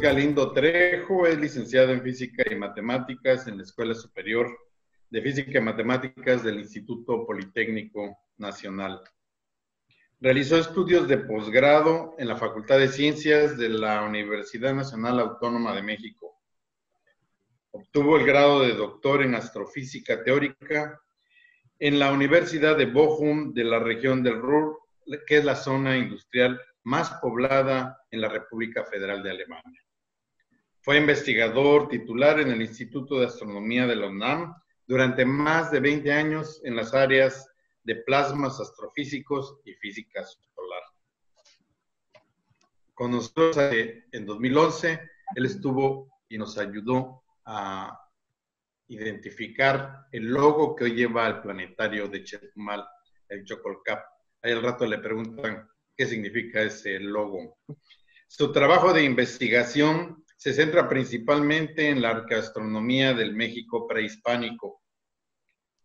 Galindo Trejo, es licenciado en Física y Matemáticas en la Escuela Superior de Física y Matemáticas del Instituto Politécnico Nacional. Realizó estudios de posgrado en la Facultad de Ciencias de la Universidad Nacional Autónoma de México. Obtuvo el grado de doctor en Astrofísica Teórica en la Universidad de Bochum de la región del Ruhr, que es la zona industrial más poblada en la República Federal de Alemania. Fue investigador titular en el Instituto de Astronomía de la UNAM durante más de 20 años en las áreas de plasmas astrofísicos y física solar. Con nosotros en 2011, él estuvo y nos ayudó a identificar el logo que hoy lleva el planetario de Chetumal, el Chocolcap. Ahí al rato le preguntan qué significa ese logo. Su trabajo de investigación se centra principalmente en la arqueoastronomía del México prehispánico.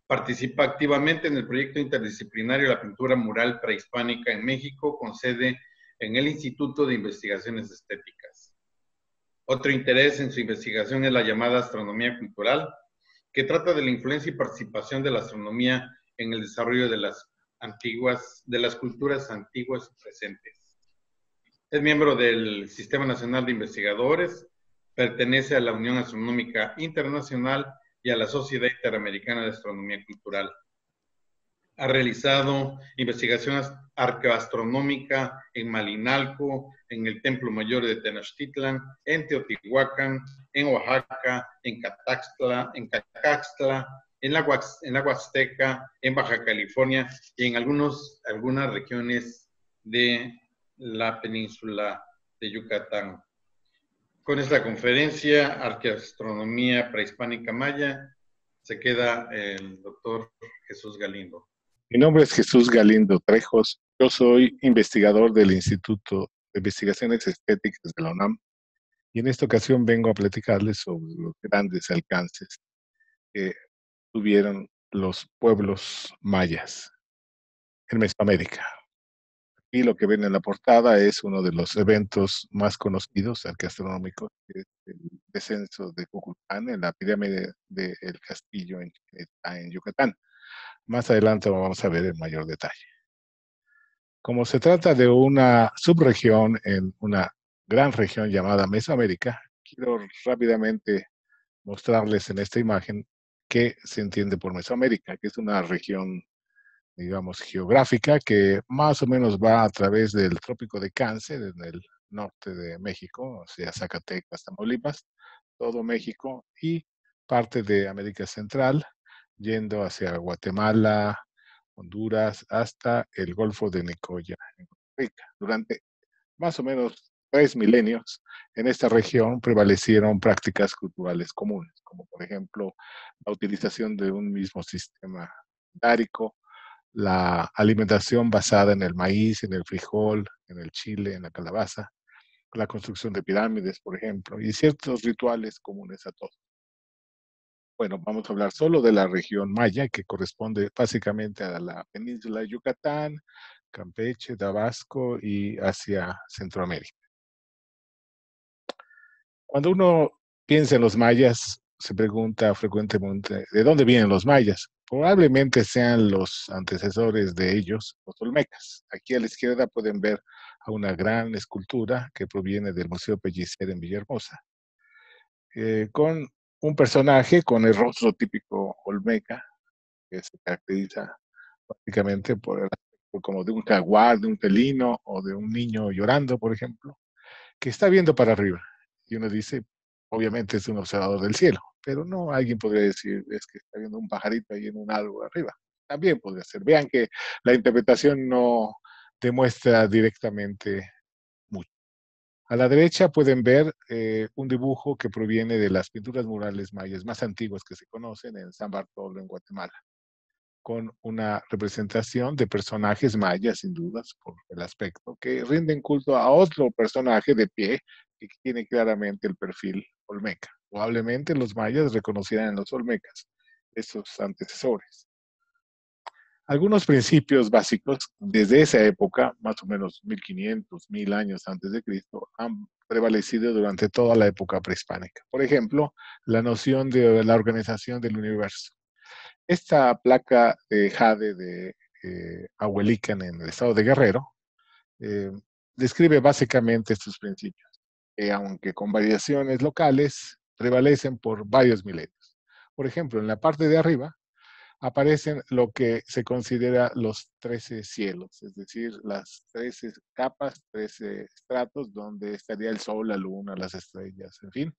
Participa activamente en el proyecto interdisciplinario La Pintura Mural Prehispánica en México, con sede en el Instituto de Investigaciones Estéticas. Otro interés en su investigación es la llamada astronomía cultural, que trata de la influencia y participación de la astronomía en el desarrollo de las culturas antiguas y presentes. Es miembro del Sistema Nacional de Investigadores, pertenece a la Unión Astronómica Internacional y a la Sociedad Interamericana de Astronomía Cultural. Ha realizado investigación arqueoastronómica en Malinalco, en el Templo Mayor de Tenochtitlan, en Teotihuacán, en Oaxaca, en Cacaxtla, en la Huasteca, en Baja California y en algunas regiones de la península de Yucatán. Con esta conferencia, Arqueoastronomía Prehispánica Maya, se queda el doctor Jesús Galindo. Mi nombre es Jesús Galindo Trejos. Yo soy investigador del Instituto de Investigaciones Estéticas de la UNAM y en esta ocasión vengo a platicarles sobre los grandes alcances que tuvieron los pueblos mayas en Mesoamérica. Y lo que ven en la portada es uno de los eventos más conocidos arqueoastronómicos, que es el descenso de Cuculcán en la pirámide del castillo en Yucatán. Más adelante lo vamos a ver en mayor detalle. Como se trata de una subregión en una gran región llamada Mesoamérica, quiero rápidamente mostrarles en esta imagen qué se entiende por Mesoamérica, que es una región, digamos, geográfica que más o menos va a través del Trópico de Cáncer en el norte de México, o sea, Zacatecas, Tamaulipas, todo México y parte de América Central, yendo hacia Guatemala, Honduras, hasta el Golfo de Nicoya, en Costa Rica. Durante más o menos 3 milenios, en esta región prevalecieron prácticas culturales comunes, como por ejemplo la utilización de un mismo sistema dárico, la alimentación basada en el maíz, en el frijol, en el chile, en la calabaza, la construcción de pirámides, por ejemplo, y ciertos rituales comunes a todos. Bueno, vamos a hablar solo de la región maya, que corresponde básicamente a la península de Yucatán, Campeche, Tabasco y hacia Centroamérica. Cuando uno piensa en los mayas, se pregunta frecuentemente, ¿de dónde vienen los mayas? Probablemente sean los antecesores de ellos, los olmecas. Aquí a la izquierda pueden ver a una gran escultura que proviene del Museo Pellicer en Villahermosa, con un personaje con el rostro típico olmeca, que se caracteriza prácticamente por el aspecto como de un jaguar, de un felino o de un niño llorando, por ejemplo, que está viendo para arriba. Y uno dice, obviamente es un observador del cielo, pero no, alguien podría decir, es que está viendo un pajarito ahí en un árbol arriba. También podría ser. Vean que la interpretación no demuestra directamente mucho. A la derecha pueden ver un dibujo que proviene de las pinturas murales mayas más antiguas que se conocen en San Bartolo, en Guatemala, con una representación de personajes mayas, sin dudas, por el aspecto, que rinden culto a otro personaje de pie que tiene claramente el perfil olmeca. Probablemente los mayas reconocieran en los olmecas esos antecesores. Algunos principios básicos desde esa época, más o menos 1500, 1000 años antes de Cristo, han prevalecido durante toda la época prehispánica. Por ejemplo, la noción de la organización del universo. Esta placa de jade de Ahuelican en el estado de Guerrero eh, describe básicamente estos principios, que aunque con variaciones locales, prevalecen por varios milenios. Por ejemplo, en la parte de arriba aparecen lo que se considera los 13 cielos, es decir, las 13 capas, 13 estratos donde estaría el sol, la luna, las estrellas, en fin.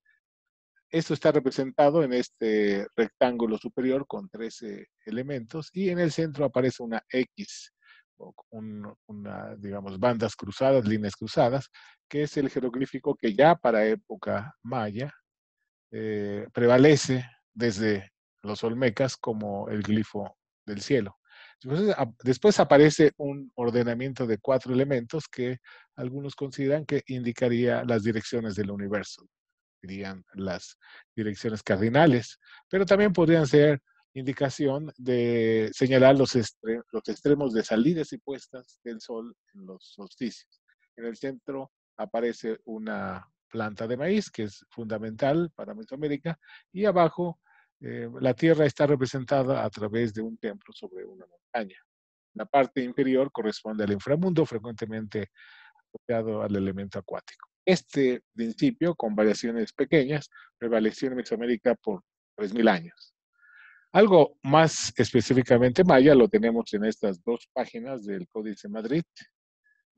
Esto está representado en este rectángulo superior con 13 elementos y en el centro aparece una X, digamos, bandas cruzadas, líneas cruzadas, que es el jeroglífico que ya para época maya prevalece desde los olmecas como el glifo del cielo. Después aparece un ordenamiento de 4 elementos que algunos consideran que indicaría las direcciones del universo, dirían las direcciones cardinales, pero también podrían ser indicación de señalar los extremos de salidas y puestas del sol en los solsticios. En el centro aparece una planta de maíz, que es fundamental para Mesoamérica, y abajo la Tierra está representada a través de un templo sobre una montaña. La parte inferior corresponde al inframundo, frecuentemente asociado al elemento acuático. Este principio, con variaciones pequeñas, prevaleció en Mesoamérica por 3000 años. Algo más específicamente maya lo tenemos en estas dos páginas del Códice Madrid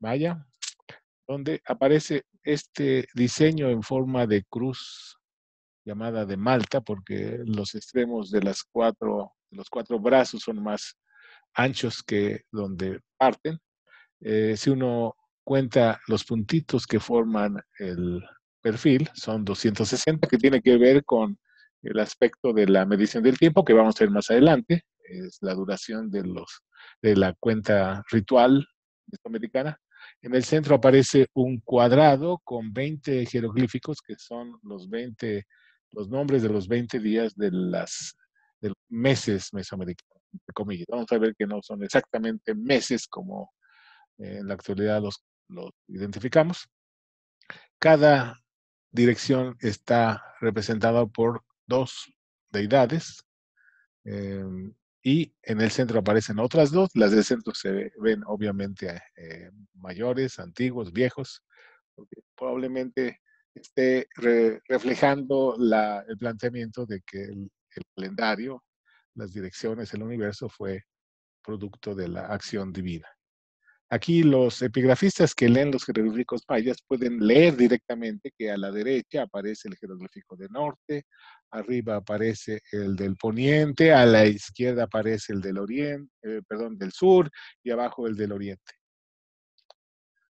Maya, donde aparece este diseño en forma de cruz llamada de Malta, porque los extremos de los cuatro brazos son más anchos que donde parten. Si uno cuenta los puntitos que forman el perfil, son 260, que tiene que ver con el aspecto de la medición del tiempo, que vamos a ver más adelante, es la duración de la cuenta ritual americana. En el centro aparece un cuadrado con 20 jeroglíficos, que son los nombres de los 20 días de los meses mesoamericanos, entre comillas. Vamos a ver que no son exactamente meses como en la actualidad los identificamos. Cada dirección está representada por dos deidades eh, y en el centro aparecen otras dos. Las del centro se ven obviamente mayores, antiguos, viejos, porque probablemente esté reflejando el planteamiento de que el calendario, las direcciones, el universo fue producto de la acción divina. Aquí los epigrafistas que leen los jeroglíficos mayas pueden leer directamente que a la derecha aparece el jeroglífico del norte, arriba aparece el del poniente, a la izquierda aparece el del oriente, del sur, y abajo el del oriente.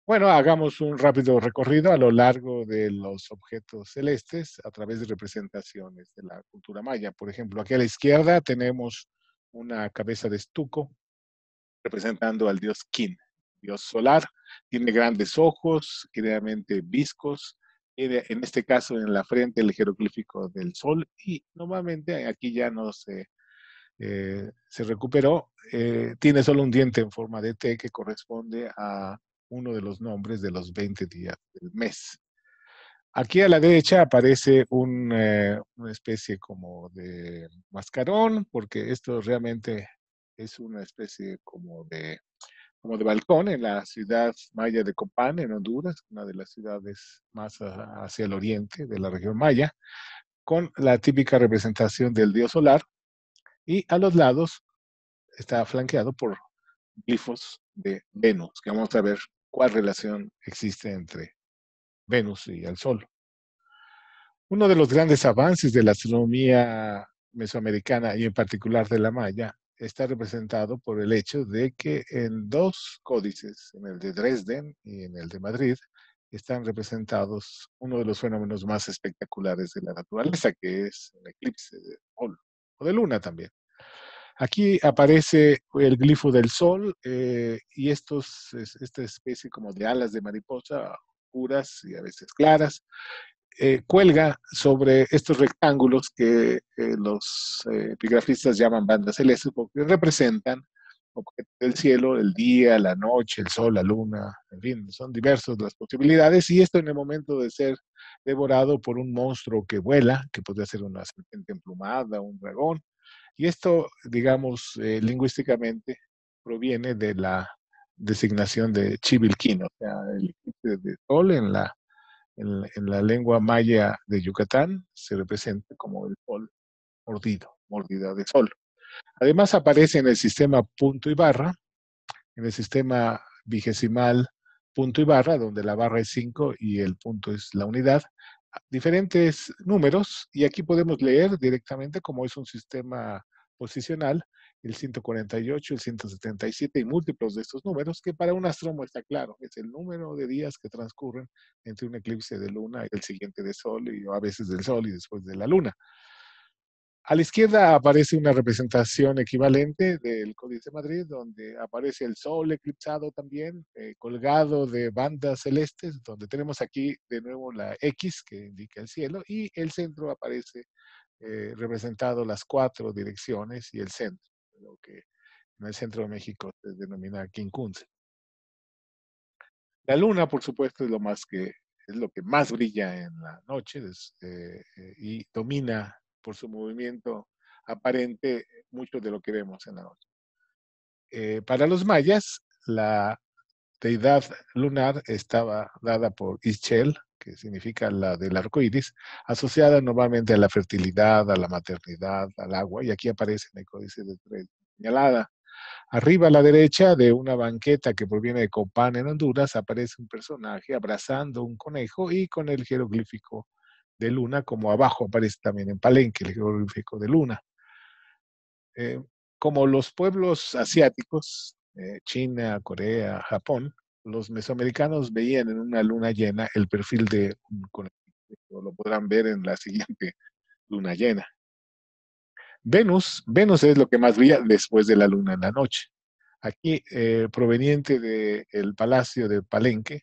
Bueno, hagamos un rápido recorrido a lo largo de los objetos celestes a través de representaciones de la cultura maya. Por ejemplo, aquí a la izquierda tenemos una cabeza de estuco representando al dios Kin, dios solar. Tiene grandes ojos, generalmente viscos. Tiene, en este caso, en la frente el jeroglífico del sol, y normalmente aquí ya no se recuperó. Tiene solo un diente en forma de T que corresponde a uno de los nombres de los 20 días del mes. Aquí a la derecha aparece una especie como de mascarón, porque esto realmente es una especie como de balcón en la ciudad maya de Copán, en Honduras, una de las ciudades más hacia el oriente de la región maya, con la típica representación del dios solar, y a los lados está flanqueado por glifos de Venus, que vamos a ver cuál relación existe entre Venus y el Sol. Uno de los grandes avances de la astronomía mesoamericana y en particular de la maya está representado por el hecho de que en dos códices, en el de Dresden y en el de Madrid, están representados uno de los fenómenos más espectaculares de la naturaleza, que es el eclipse de sol o de luna también. Aquí aparece el glifo del sol y esta especie como de alas de mariposa oscuras y a veces claras, cuelga sobre estos rectángulos que los epigrafistas llaman bandas celestes, porque representan objetos del cielo, el día, la noche, el sol, la luna, en fin, son diversas las posibilidades, y esto en el momento de ser devorado por un monstruo que vuela, que podría ser una serpiente emplumada, un dragón, y esto, digamos, lingüísticamente proviene de la designación de Chivilquín, o sea, el eclipse de sol en la lengua maya de Yucatán se representa como el sol mordido, mordida de sol. Además aparece en el sistema punto y barra, en el sistema vigesimal punto y barra, donde la barra es 5 y el punto es la unidad, diferentes números, y aquí podemos leer directamente cómo es un sistema posicional, el 148, el 177 y múltiplos de estos números, que para un astrónomo está claro, es el número de días que transcurren entre un eclipse de luna y el siguiente de sol, y a veces del sol y después de la luna. A la izquierda aparece una representación equivalente del Códice de Madrid, donde aparece el Sol eclipsado también, colgado de bandas celestes, donde tenemos aquí de nuevo la X que indica el cielo, y el centro aparece representado las 4 direcciones y el centro, lo que en el centro de México se denomina quincunce. La luna, por supuesto, es lo que más brilla en la noche y domina por su movimiento aparente mucho de lo que vemos en la noche. Para los mayas, la deidad lunar estaba dada por Ixchel, que significa la del arco iris, asociada normalmente a la fertilidad, a la maternidad, al agua, y aquí aparece en el códice de tres señalada. Arriba a la derecha de una banqueta que proviene de Copán en Honduras aparece un personaje abrazando un conejo y con el jeroglífico de luna, como abajo aparece también en Palenque el jeroglífico de luna. Eh, Como los pueblos asiáticos, China, Corea, Japón, los mesoamericanos veían en una luna llena el perfil de un conejo. Lo podrán ver en la siguiente luna llena. Venus es lo que más brilla después de la luna en la noche. Aquí, proveniente del Palacio de Palenque,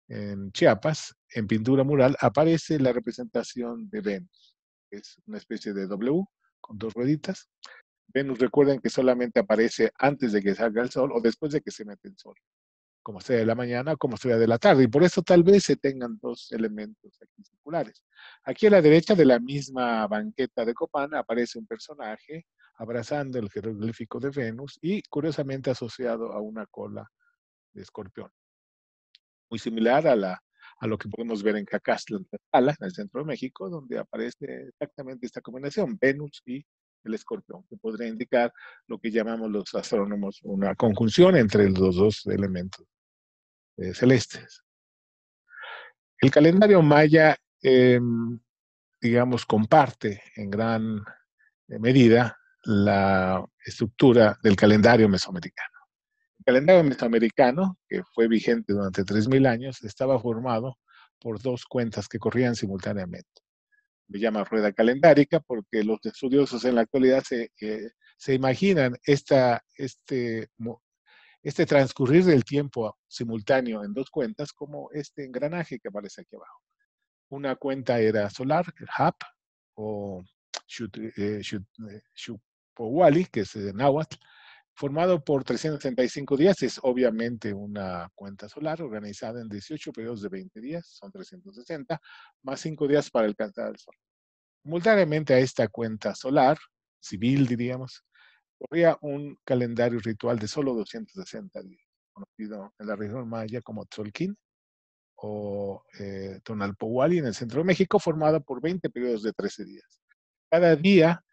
en Chiapas, en pintura mural, aparece la representación de Venus. Es una especie de W con 2 rueditas. Venus, recuerden que solamente aparece antes de que salga el sol o después de que se mete el sol, como sea de la mañana o como sea de la tarde, y por eso tal vez se tengan 2 elementos aquí circulares. Aquí a la derecha de la misma banqueta de Copán aparece un personaje abrazando el jeroglífico de Venus y curiosamente asociado a una cola de escorpión. Muy similar a lo que podemos ver en Cacastla, en Tlaxcala, en el centro de México, donde aparece exactamente esta combinación, Venus y el escorpión, que podría indicar lo que llamamos los astrónomos una conjunción entre los 2 elementos celestes. El calendario maya, digamos, comparte en gran medida la estructura del calendario mesoamericano. El calendario mesoamericano, que fue vigente durante 3000 años, estaba formado por 2 cuentas que corrían simultáneamente. Se llama rueda calendárica porque los estudiosos en la actualidad se imaginan este transcurrir del tiempo simultáneo en 2 cuentas como este engranaje que aparece aquí abajo. Una cuenta era solar, el HAP, o Xupowali, que es de náhuatl, formado por 365 días, es obviamente una cuenta solar organizada en 18 periodos de 20 días, son 360, más 5 días para alcanzar el sol. Simultáneamente a esta cuenta solar, civil diríamos, corría un calendario ritual de solo 260 días, conocido en la región maya como Tzolk'in o Tonalpowali en el centro de México, formado por 20 periodos de 13 días. Cada día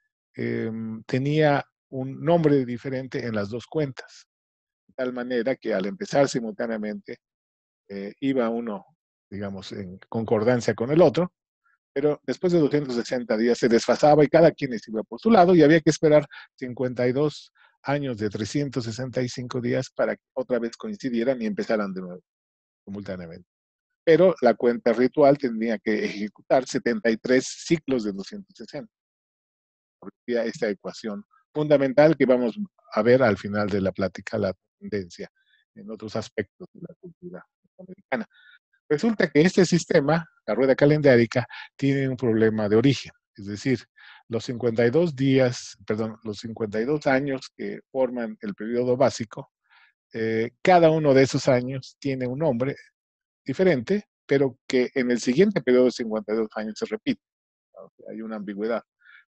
tenía un nombre diferente en las 2 cuentas, de tal manera que al empezar simultáneamente iba uno, digamos, en concordancia con el otro, pero después de 260 días se desfasaba y cada quien iba por su lado y había que esperar 52 años de 365 días para que otra vez coincidieran y empezaran de nuevo, simultáneamente. Pero la cuenta ritual tendría que ejecutar 73 ciclos de 260. Esta ecuación fundamental que vamos a ver al final de la plática, la tendencia en otros aspectos de la cultura americana. Resulta que este sistema, la rueda calendárica, tiene un problema de origen, es decir, los 52 días, perdón, los 52 años que forman el periodo básico, cada uno de esos años tiene un nombre diferente, pero que en el siguiente periodo de 52 años se repite. ¿No? Hay una ambigüedad.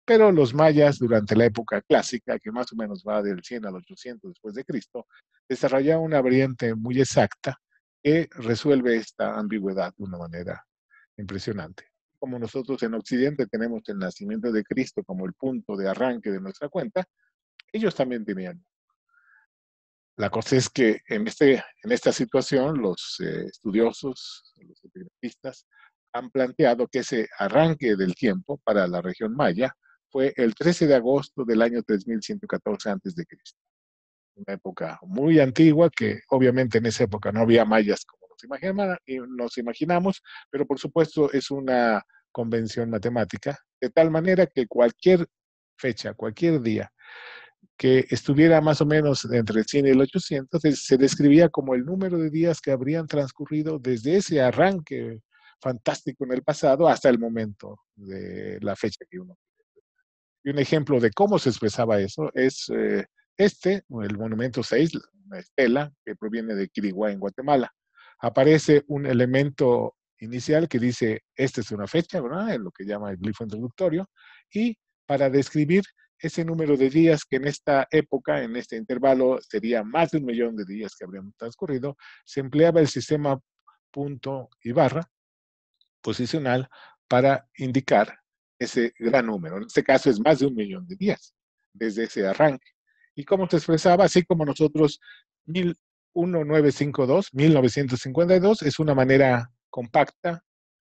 Pero los mayas, durante la época clásica, que más o menos va del 100 al 800 después de Cristo, desarrollaron una variante muy exacta que resuelve esta ambigüedad de una manera impresionante. Como nosotros en Occidente tenemos el nacimiento de Cristo como el punto de arranque de nuestra cuenta, ellos también tenían. La cosa es que en esta situación los estudiosos, los epigrafistas, han planteado que ese arranque del tiempo para la región maya fue el 13 de agosto del año 3114 a.C. Una época muy antigua que obviamente en esa época no había mayas como nos imaginamos, pero por supuesto es una convención matemática, de tal manera que cualquier fecha, cualquier día que estuviera más o menos entre el 100 y el 800, se describía como el número de días que habrían transcurrido desde ese arranque fantástico en el pasado hasta el momento de la fecha que uno. Y un ejemplo de cómo se expresaba eso es el monumento 6, una estela que proviene de Quiriguá en Guatemala. Aparece un elemento inicial que dice, esta es una fecha, ¿verdad? En lo que llama el glifo introductorio, y para describir ese número de días que en esta época, en este intervalo, sería más de 1 millón de días que habrían transcurrido, se empleaba el sistema punto y barra posicional para indicar ese gran número. En este caso es más de 1 millón de días desde ese arranque. ¿Y cómo se expresaba? Así como nosotros 1952 es una manera compacta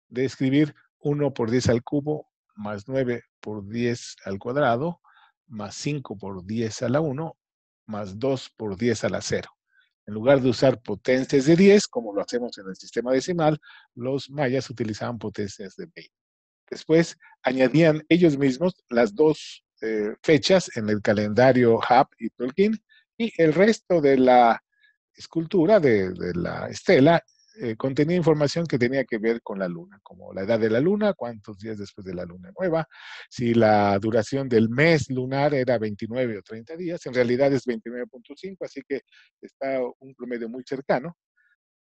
de escribir 1 por 10 al cubo más 9 por 10 al cuadrado más 5 por 10 a la 1 más 2 por 10 a la 0. En lugar de usar potencias de 10, como lo hacemos en el sistema decimal, los mayas utilizaban potencias de 20. Después añadían ellos mismos las dos fechas en el calendario Hub y Tolkien, y el resto de la escultura, de la estela, contenía información que tenía que ver con la luna, como la edad de la luna, cuántos días después de la luna nueva, si la duración del mes lunar era 29 o 30 días, en realidad es 29.5, así que está un promedio muy cercano.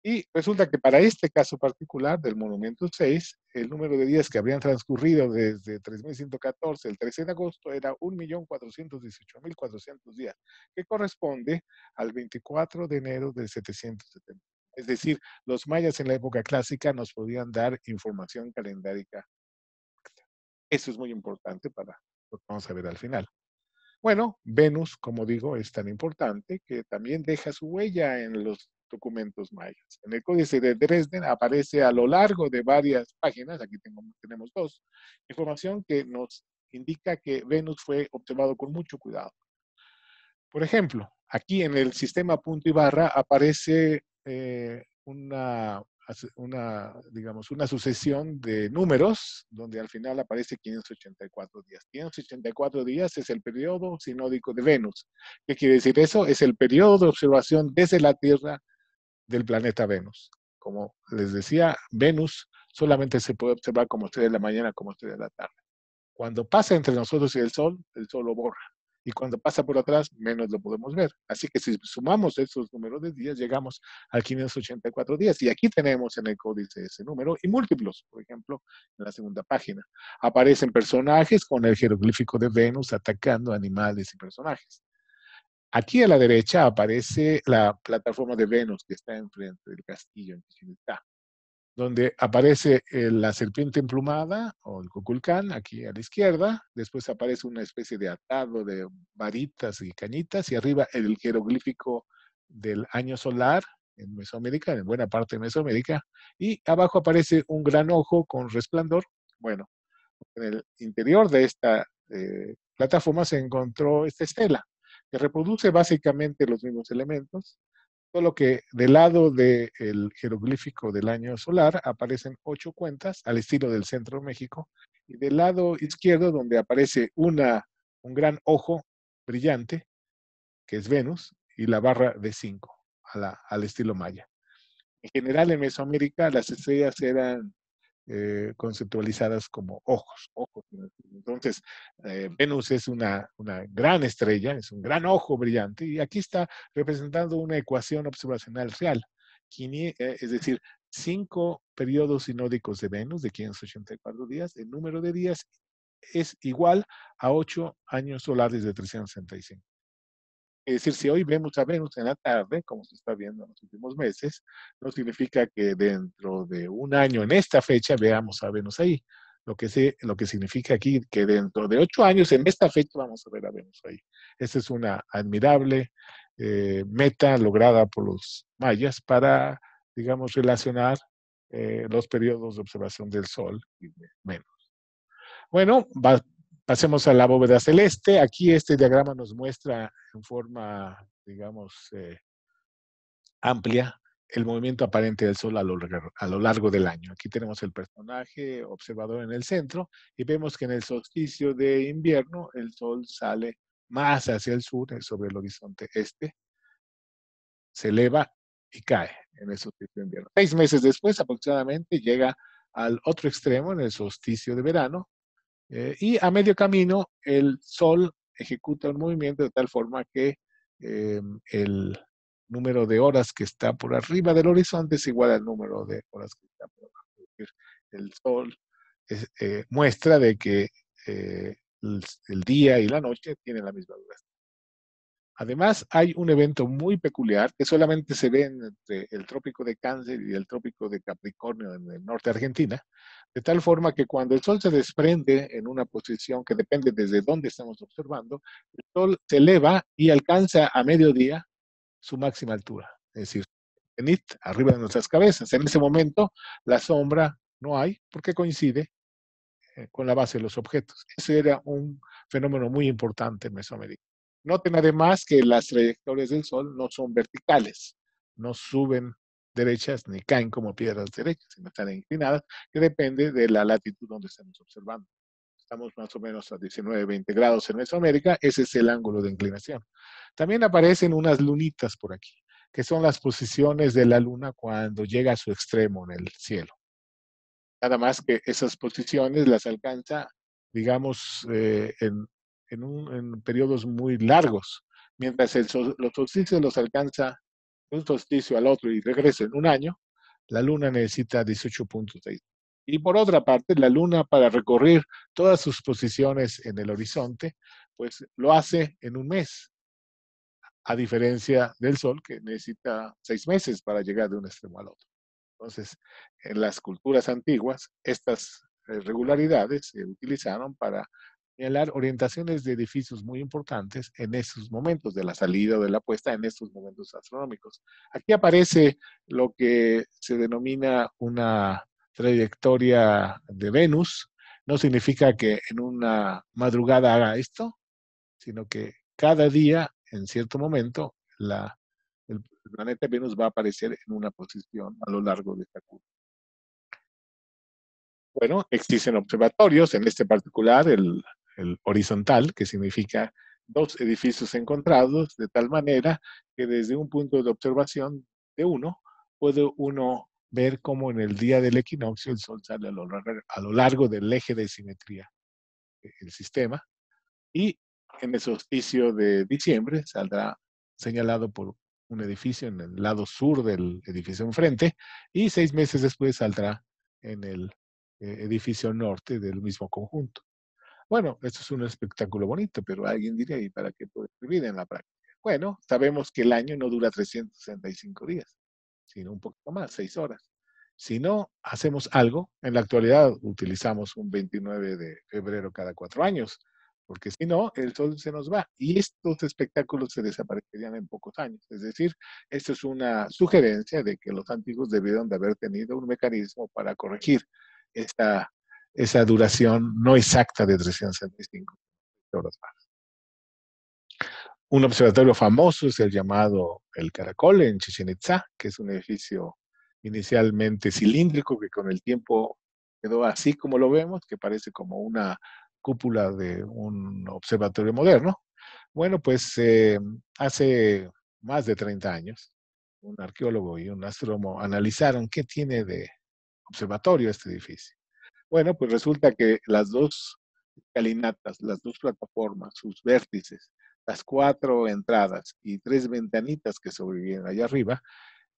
Y resulta que para este caso particular del monumento 6, el número de días que habrían transcurrido desde 3114, el 13 de agosto, era 1.418.400 días, que corresponde al 24 de enero de 770. Es decir, los mayas en la época clásica nos podían dar información calendárica. Eso es muy importante para lo que vamos a ver al final. Bueno, Venus, como digo, es tan importante que también deja su huella en los documentos mayas. En el Códice de Dresden aparece a lo largo de varias páginas, aquí tenemos dos, información que nos indica que Venus fue observado con mucho cuidado. Por ejemplo, aquí en el sistema punto y barra aparece digamos, una sucesión de números donde al final aparece 584 días. 584 días es el periodo sinódico de Venus. ¿Qué quiere decir eso? Es el periodo de observación desde la Tierra del planeta Venus. Como les decía, Venus solamente se puede observar como estrella de la mañana, como estrella de la tarde. Cuando pasa entre nosotros y el Sol lo borra. Y cuando pasa por atrás, menos lo podemos ver. Así que si sumamos esos números de días, llegamos a 584 días. Y aquí tenemos en el códice ese número y múltiplos. Por ejemplo, en la segunda página aparecen personajes con el jeroglífico de Venus atacando animales y personajes. Aquí a la derecha aparece la plataforma de Venus que está enfrente del castillo en Chichén Itzá, donde aparece la serpiente emplumada o el Kukulcán aquí a la izquierda, después aparece una especie de atado de varitas y cañitas y arriba el jeroglífico del año solar en Mesoamérica, en buena parte de Mesoamérica, y abajo aparece un gran ojo con resplandor. Bueno, en el interior de esta plataforma se encontró esta estela, que reproduce básicamente los mismos elementos, solo que del lado del jeroglífico del año solar aparecen 8 cuentas al estilo del centro de México, y del lado izquierdo, donde aparece un gran ojo brillante, que es Venus, y la barra de 5 al estilo maya. En general, en Mesoamérica, las estrellas eran conceptualizadas como ojos. Entonces, Venus es una gran estrella, es un gran ojo brillante, y aquí está representando una ecuación observacional real. Es decir, 5 periodos sinódicos de Venus de 584 días, el número de días es igual a 8 años solares de 365. Es decir, si hoy vemos a Venus en la tarde, como se está viendo en los últimos meses, no significa que dentro de un año, en esta fecha, veamos a Venus ahí. Lo que significa aquí que dentro de 8 años, en esta fecha, vamos a ver a Venus ahí. Esa es una admirable meta lograda por los mayas para, digamos, relacionar los periodos de observación del Sol y de Venus. Bueno, pasemos a la bóveda celeste. Aquí este diagrama nos muestra en forma, digamos, amplia el movimiento aparente del Sol a lo largo del año. Aquí tenemos el personaje observador en el centro y vemos que en el solsticio de invierno el Sol sale más hacia el sur, sobre el horizonte este, se eleva y cae en el solsticio de invierno. 6 meses después aproximadamente llega al otro extremo en el solsticio de verano, y a medio camino el Sol ejecuta un movimiento de tal forma que el número de horas que está por arriba del horizonte es igual al número de horas que está por abajo. Es decir, el Sol muestra de que el día y la noche tienen la misma duración. Además, hay un evento muy peculiar que solamente se ve entre el trópico de Cáncer y el trópico de Capricornio en el norte de Argentina, de tal forma que cuando el Sol se desprende en una posición que depende desde dónde estamos observando, el Sol se eleva y alcanza a mediodía su máxima altura, es decir, cenit, arriba de nuestras cabezas. En ese momento, la sombra no hay porque coincide con la base de los objetos. Ese era un fenómeno muy importante en Mesoamérica. Noten además que las trayectorias del Sol no son verticales, no suben derechas ni caen como piedras derechas, sino están inclinadas, que depende de la latitud donde estamos observando. Estamos más o menos a 19, 20 grados en Mesoamérica, ese es el ángulo de inclinación. También aparecen unas lunitas por aquí, que son las posiciones de la luna cuando llega a su extremo en el cielo. Nada más que esas posiciones las alcanza, digamos, en periodos muy largos, mientras los solsticios los alcanza de un solsticio al otro y regresa en un año, la Luna necesita 18.6. Y por otra parte, la Luna para recorrer todas sus posiciones en el horizonte, pues lo hace en un mes, a diferencia del Sol que necesita 6 meses para llegar de un extremo al otro. Entonces, en las culturas antiguas, estas regularidades se utilizaron para señalar orientaciones de edificios muy importantes en esos momentos de la salida o de la puesta, en estos momentos astronómicos. Aquí aparece lo que se denomina una trayectoria de Venus. No significa que en una madrugada haga esto, sino que cada día, en cierto momento, el planeta Venus va a aparecer en una posición a lo largo de esta curva. Bueno, existen observatorios, en este particular el horizontal, que significa 2 edificios encontrados, de tal manera que desde un punto de observación de uno, puede uno ver cómo en el día del equinoccio el Sol sale a lo largo del eje de simetría del sistema, y en el solsticio de diciembre saldrá señalado por un edificio en el lado sur del edificio enfrente, y 6 meses después saldrá en el edificio norte del mismo conjunto. Bueno, esto es un espectáculo bonito, pero alguien diría, ¿y para qué puede servir en la práctica? Bueno, sabemos que el año no dura 365 días, sino un poquito más, 6 horas. Si no hacemos algo, en la actualidad utilizamos un 29 de febrero cada 4 años, porque si no, el sol se nos va y estos espectáculos se desaparecerían en pocos años. Es decir, esto es una sugerencia de que los antiguos debieron de haber tenido un mecanismo para corregir esa duración no exacta de 365 horas más. Un observatorio famoso es el llamado El Caracol en Chichén Itzá, que es un edificio inicialmente cilíndrico que con el tiempo quedó así como lo vemos, que parece como una cúpula de un observatorio moderno. Bueno, pues hace más de 30 años, un arqueólogo y un astrónomo analizaron qué tiene de observatorio, este edificio. Bueno, pues resulta que las dos escalinatas, las dos plataformas, sus vértices, las 4 entradas y 3 ventanitas que sobreviven allá arriba,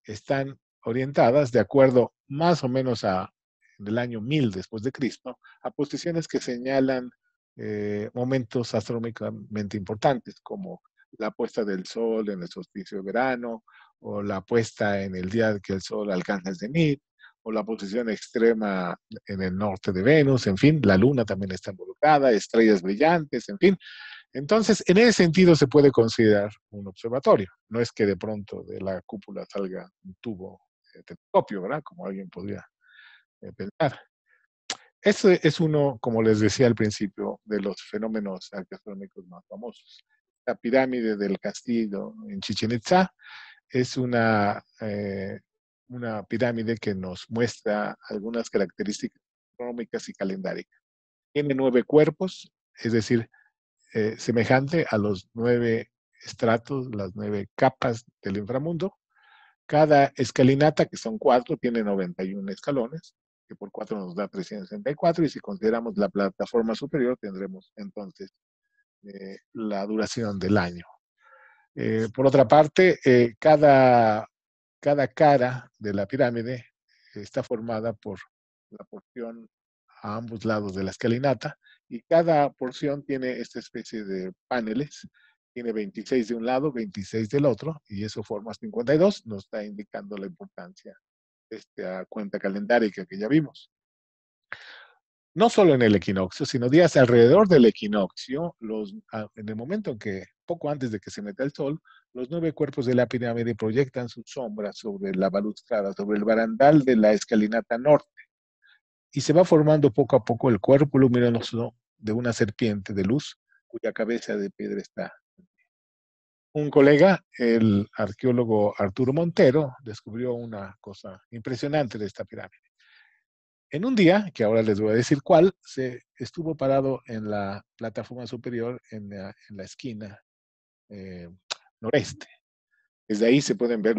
están orientadas de acuerdo más o menos a del año 1000 después de Cristo, a posiciones que señalan momentos astronómicamente importantes, como la puesta del sol en el solsticio de verano, o la puesta en el día que el sol alcanza el zenit, o la posición extrema en el norte de Venus, en fin, la luna también está involucrada, estrellas brillantes, en fin. Entonces, en ese sentido se puede considerar un observatorio. No es que de pronto de la cúpula salga un tubo de telescopio, ¿verdad? Como alguien podría pensar. Este es uno, como les decía al principio, de los fenómenos arqueológicos más famosos. La pirámide del castillo en Chichen Itza es una pirámide que nos muestra algunas características astronómicas y calendáricas. Tiene 9 cuerpos, es decir, semejante a los 9 estratos, las 9 capas del inframundo. Cada escalinata, que son 4, tiene 91 escalones, que por 4 nos da 364, y si consideramos la plataforma superior, tendremos entonces la duración del año. Por otra parte, cada cara de la pirámide está formada por la porción a ambos lados de la escalinata, y cada porción tiene esta especie de paneles. Tiene 26 de un lado, 26 del otro, y eso forma 52. Nos está indicando la importancia de esta cuenta calendárica que ya vimos. No solo en el equinoccio, sino días alrededor del equinoccio, en el momento en que, poco antes de que se meta el sol, los 9 cuerpos de la pirámide proyectan sus sombras sobre la balustrada, sobre el barandal de la escalinata norte, y se va formando poco a poco el cuerpo luminoso de una serpiente de luz cuya cabeza de piedra está. Un colega, el arqueólogo Arturo Montero, descubrió una cosa impresionante de esta pirámide. En un día, que ahora les voy a decir cuál, se estuvo parado en la plataforma superior en la esquina noreste. Desde ahí se pueden ver,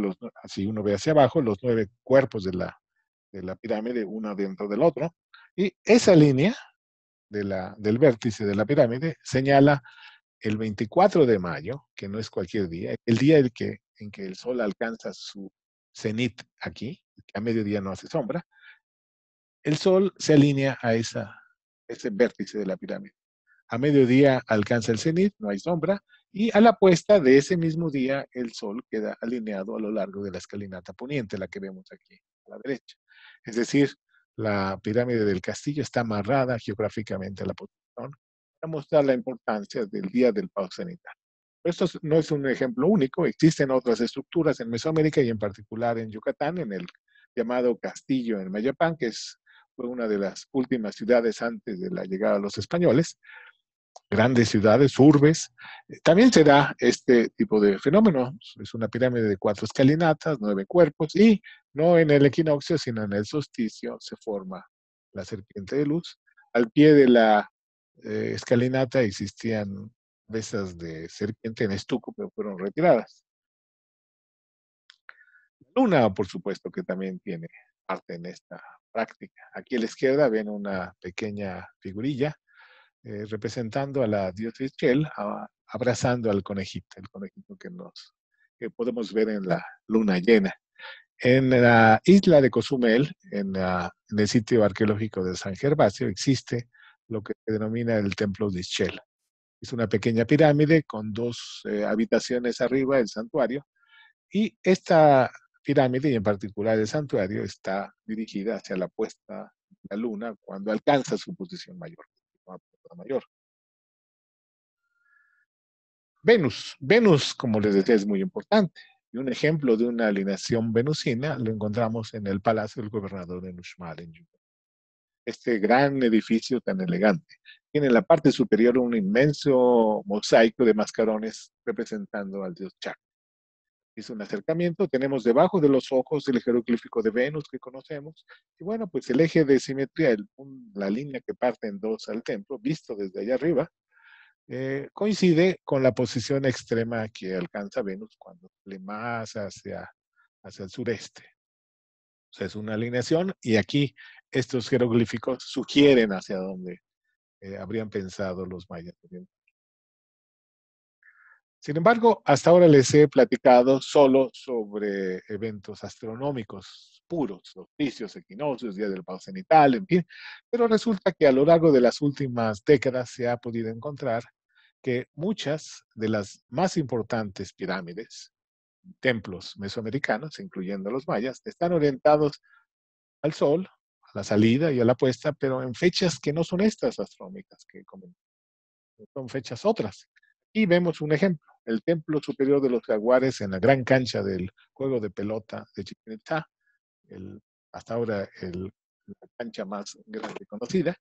si uno ve hacia abajo, los 9 cuerpos de la pirámide, uno dentro del otro. Y esa línea del vértice de la pirámide señala el 24 de mayo, que no es cualquier día, el día en que el sol alcanza su cenit aquí, que a mediodía no hace sombra. El sol se alinea a ese vértice de la pirámide. A mediodía alcanza el cenit, no hay sombra, y a la puesta de ese mismo día el sol queda alineado a lo largo de la escalinata poniente, la que vemos aquí a la derecha. Es decir, la pirámide del castillo está amarrada geográficamente a la posición para mostrar la importancia del día del pau cenital. Esto no es un ejemplo único, existen otras estructuras en Mesoamérica y en particular en Yucatán, en el llamado Castillo en Mayapán, fue una de las últimas ciudades antes de la llegada de los españoles, grandes ciudades, urbes. También se da este tipo de fenómeno. Es una pirámide de 4 escalinatas, 9 cuerpos, y no en el equinoccio, sino en el solsticio se forma la serpiente de luz. Al pie de la escalinata existían besas de serpiente en estuco, pero fueron retiradas. La luna, por supuesto, que también tiene parte en esta práctica. Aquí a la izquierda ven una pequeña figurilla representando a la diosa Ixchel, abrazando al conejito, el conejito que podemos ver en la luna llena. En la isla de Cozumel, en el sitio arqueológico de San Gervasio, existe lo que se denomina el templo de Ixchel. Es una pequeña pirámide con 2 habitaciones arriba, el santuario, y esta pirámide, y en particular el santuario, está dirigida hacia la puesta de la luna cuando alcanza su posición mayor. mayor. Venus, como les decía, es muy importante. Y un ejemplo de una alineación venusina lo encontramos en el Palacio del Gobernador de Uxmal, en Yucatán. Este gran edificio tan elegante tiene en la parte superior un inmenso mosaico de mascarones representando al dios Chac. Es un acercamiento, tenemos debajo de los ojos el jeroglífico de Venus que conocemos, y bueno, pues el eje de simetría, la línea que parte en 2 al templo, visto desde allá arriba, coincide con la posición extrema que alcanza Venus cuando sale más hacia el sureste. O sea, es una alineación y aquí estos jeroglíficos sugieren hacia dónde habrían pensado los mayas. Sin embargo, hasta ahora les he platicado solo sobre eventos astronómicos puros, solsticios, equinoccios, día del pavo cenital, en fin, pero resulta que a lo largo de las últimas décadas se ha podido encontrar que muchas de las más importantes pirámides, templos mesoamericanos, incluyendo los mayas, están orientados al sol, a la salida y a la puesta, pero en fechas que no son estas astronómicas que comentamos, son fechas otras. Y vemos un ejemplo, el Templo Superior de los Jaguares en la gran cancha del juego de pelota de Chichén Itzá, hasta ahora la cancha más grande conocida.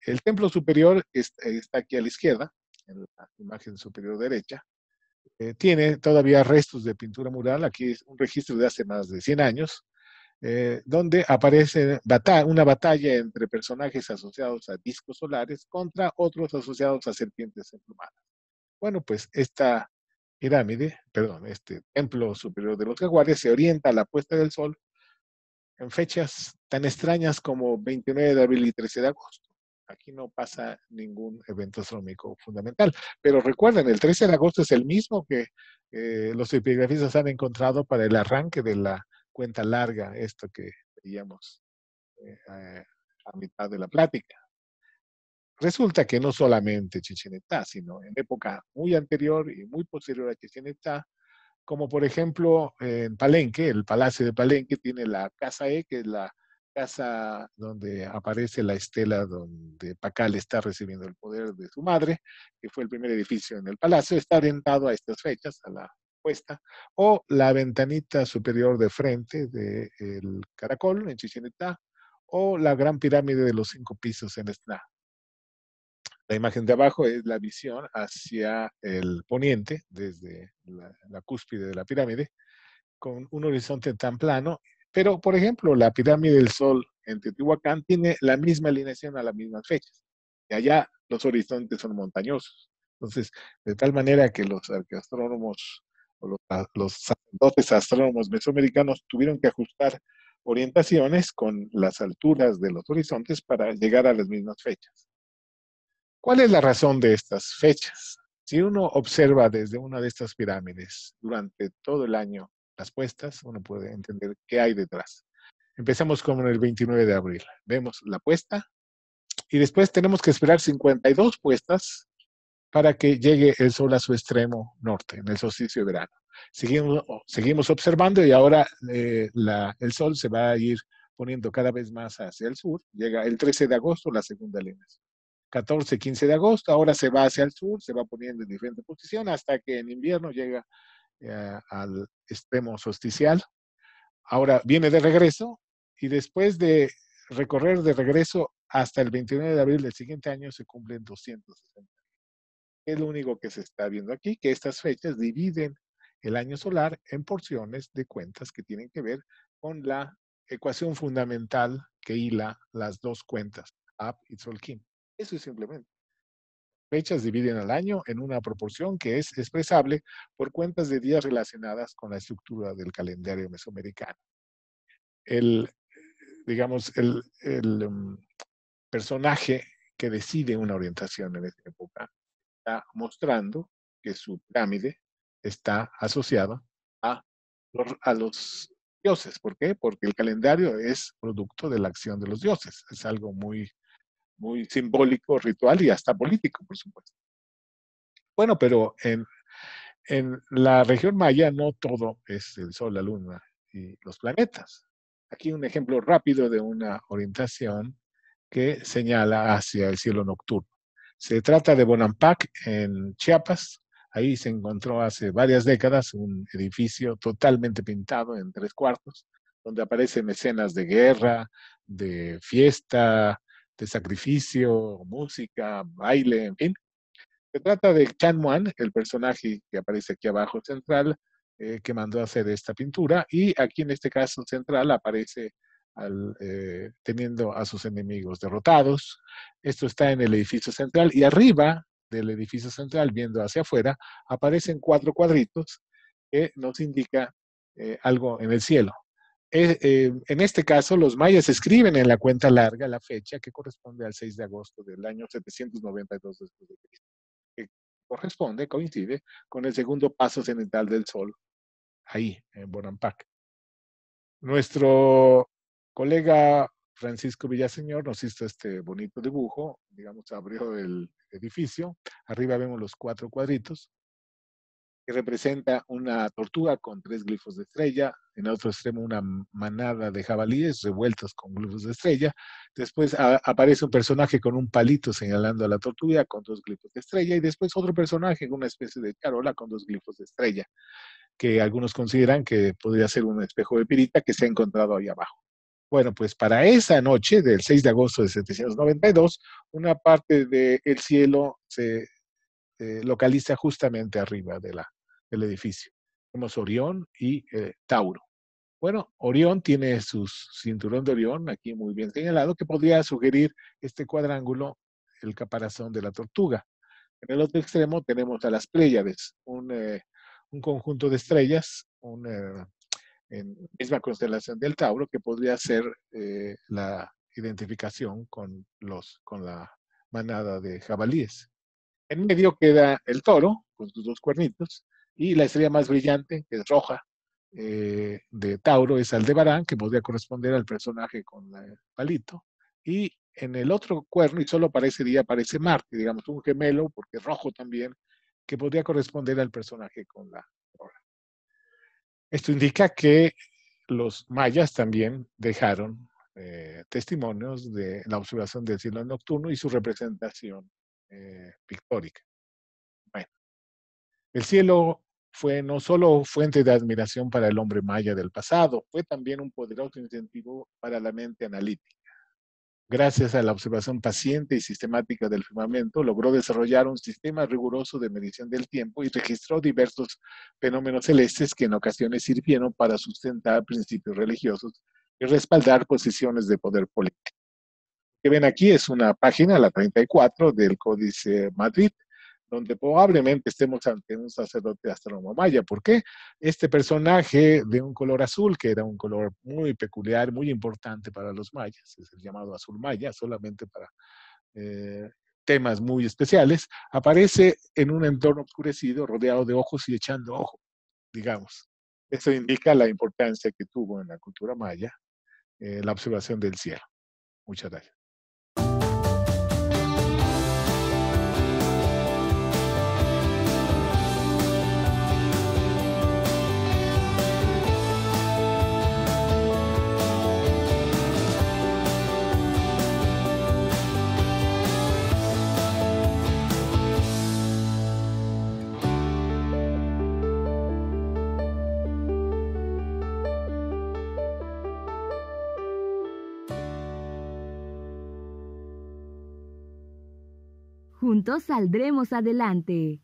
El Templo Superior está aquí a la izquierda, en la imagen superior derecha. Tiene todavía restos de pintura mural, aquí es un registro de hace más de 100 años, donde aparece una batalla entre personajes asociados a discos solares contra otros asociados a serpientes emplumadas. Bueno, pues esta pirámide, perdón, este templo superior de los jaguares se orienta a la puesta del sol en fechas tan extrañas como 29 de abril y 13 de agosto. Aquí no pasa ningún evento astronómico fundamental. Pero recuerden, el 13 de agosto es el mismo que los epigrafistas han encontrado para el arranque de la cuenta larga, esto que veíamos a mitad de la plática. Resulta que no solamente Chichén Itzá, sino en época muy anterior y muy posterior a Chichén Itzá, como por ejemplo en Palenque, el Palacio de Palenque tiene la Casa E, que es la casa donde aparece la estela donde Pacal está recibiendo el poder de su madre, que fue el primer edificio en el palacio, está orientado a estas fechas, a la puesta, o la ventanita superior de frente del Caracol en Chichén Itzá, o la gran pirámide de los 5 pisos en Esná. La imagen de abajo es la visión hacia el poniente, desde la cúspide de la pirámide, con un horizonte tan plano. Pero, por ejemplo, la pirámide del Sol en Teotihuacán tiene la misma alineación a las mismas fechas. Y allá los horizontes son montañosos. Entonces, de tal manera que los arqueastrónomos o los sacerdotes astrónomos mesoamericanos tuvieron que ajustar orientaciones con las alturas de los horizontes para llegar a las mismas fechas. ¿Cuál es la razón de estas fechas? Si uno observa desde una de estas pirámides durante todo el año las puestas, uno puede entender qué hay detrás. Empezamos con el 29 de abril. Vemos la puesta y después tenemos que esperar 52 puestas para que llegue el sol a su extremo norte, en el solsticio de verano. Seguimos observando y ahora el sol se va a ir poniendo cada vez más hacia el sur. Llega el 13 de agosto, la segunda línea. 14, 15 de agosto, ahora se va hacia el sur, se va poniendo en diferente posición hasta que en invierno llega al extremo solsticial. Ahora viene de regreso y después de recorrer de regreso hasta el 29 de abril del siguiente año se cumplen 260. Es lo único que se está viendo aquí, que estas fechas dividen el año solar en porciones de cuentas que tienen que ver con la ecuación fundamental que hila las dos cuentas, Ab y Tzolk'in. Eso es simplemente. Fechas dividen al año en una proporción que es expresable por cuentas de días relacionadas con la estructura del calendario mesoamericano. El, digamos, el personaje que decide una orientación en esta época está mostrando que su pirámide está asociada a los dioses. ¿Por qué? Porque el calendario es producto de la acción de los dioses. Es algo muy, muy simbólico, ritual y hasta político, por supuesto. Bueno, pero en la región maya no todo es el sol, la luna y los planetas. Aquí un ejemplo rápido de una orientación que señala hacia el cielo nocturno. Se trata de Bonampak en Chiapas. Ahí se encontró hace varias décadas un edificio totalmente pintado en 3/4, donde aparecen escenas de guerra, de fiesta, de sacrificio, música, baile, en fin. Se trata de Chan Muan, el personaje que aparece aquí abajo central, que mandó a hacer esta pintura, y aquí en este caso central aparece teniendo a sus enemigos derrotados. Esto está en el edificio central y arriba del edificio central, viendo hacia afuera, aparecen 4 cuadritos que nos indica algo en el cielo. En este caso, los mayas escriben en la cuenta larga la fecha que corresponde al 6 de agosto del año 792 después de Cristo, que coincide con el segundo paso cenital del Sol, ahí, en Bonampak. Nuestro colega Francisco Villaseñor nos hizo este bonito dibujo, digamos, abrió el edificio, arriba vemos los 4 cuadritos, que representa una tortuga con 3 glifos de estrella, en el otro extremo una manada de jabalíes revueltos con glifos de estrella, después aparece un personaje con un palito señalando a la tortuga con 2 glifos de estrella, y después otro personaje con una especie de charola con 2 glifos de estrella, que algunos consideran que podría ser un espejo de pirita que se ha encontrado ahí abajo. Bueno, pues para esa noche del 6 de agosto de 792, una parte del cielo se localiza justamente arriba del edificio. Tenemos Orión y Tauro. Bueno, Orión tiene su cinturón de Orión, aquí muy bien señalado, que podría sugerir este cuadrángulo, el caparazón de la tortuga. En el otro extremo tenemos a las Pléyades, un conjunto de estrellas, en misma constelación del Tauro, que podría ser la identificación con la manada de jabalíes. En medio queda el toro, con sus 2 cuernitos, y la estrella más brillante, que es roja, de Tauro, es Aldebarán, que podría corresponder al personaje con el palito. Y en el otro cuerno, y solo aparece Marte, digamos, un gemelo, porque es rojo también, que podría corresponder al personaje con la corona. Esto indica que los mayas también dejaron testimonios de la observación del cielo nocturno y su representación pictórica. Bueno, el cielo fue no solo fuente de admiración para el hombre maya del pasado, fue también un poderoso incentivo para la mente analítica. Gracias a la observación paciente y sistemática del firmamento, logró desarrollar un sistema riguroso de medición del tiempo y registró diversos fenómenos celestes que en ocasiones sirvieron para sustentar principios religiosos y respaldar posiciones de poder político. Lo que ven aquí es una página, la 34, del Códice Madrid, donde probablemente estemos ante un sacerdote astrónomo maya. ¿Por qué? Este personaje de un color azul, que era un color muy peculiar, muy importante para los mayas, es el llamado azul maya, solamente para temas muy especiales, aparece en un entorno oscurecido, rodeado de ojos y echando ojo, digamos. Eso indica la importancia que tuvo en la cultura maya la observación del cielo. Muchas gracias. Juntos saldremos adelante.